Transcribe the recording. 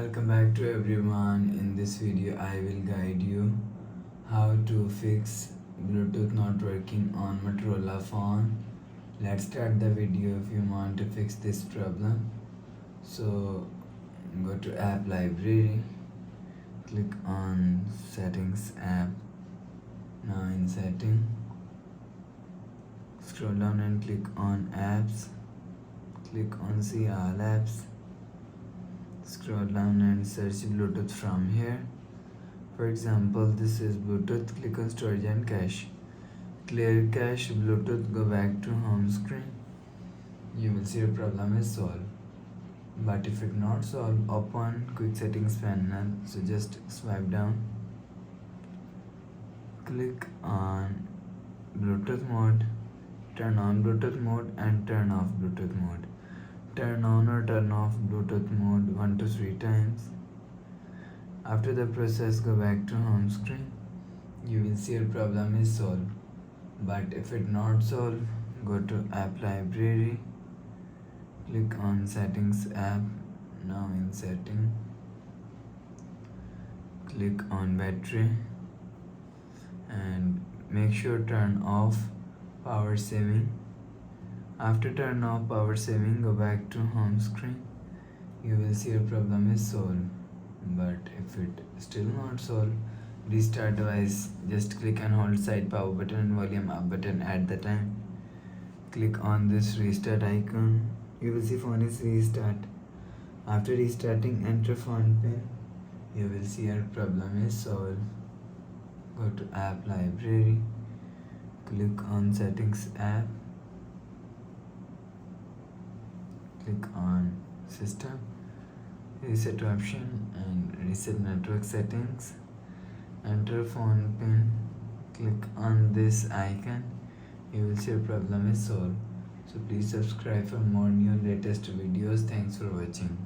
Welcome back to everyone. In this video I will guide you how to fix Bluetooth not working on Motorola phone. Let's start the video. If you want to fix this problem, so go to app library, click on settings app. Now in setting, scroll down and click on apps, click on see all apps. Scroll down and search Bluetooth from here. For example, this is Bluetooth. Click on storage and cache. Clear cache Bluetooth. Go back to home screen. You will see your problem is solved. But if it not solved, open quick settings panel. So just swipe down. Click on Bluetooth mode. Turn on Bluetooth mode and turn off Bluetooth mode. Turn on or turn off Bluetooth mode 1 to 3 times. After the process, go back to home screen. You will see your problem is solved. But if it not solved, go to app library. Click on settings app. Now in setting, click on battery and make sure turn off power saving. After turn off power saving, go back to home screen. You will see your problem is solved. But if it still not solved, restart device. Just click and hold side power button and volume up button at the time. Click on this restart icon. You will see phone is restart. After restarting, enter phone pin. You will see your problem is solved. Go to app library. Click on settings app. Click on system, reset option and reset network settings. Enter phone pin. Click on this icon. You will see your problem is solved. So please subscribe for more new latest videos. Thanks for watching.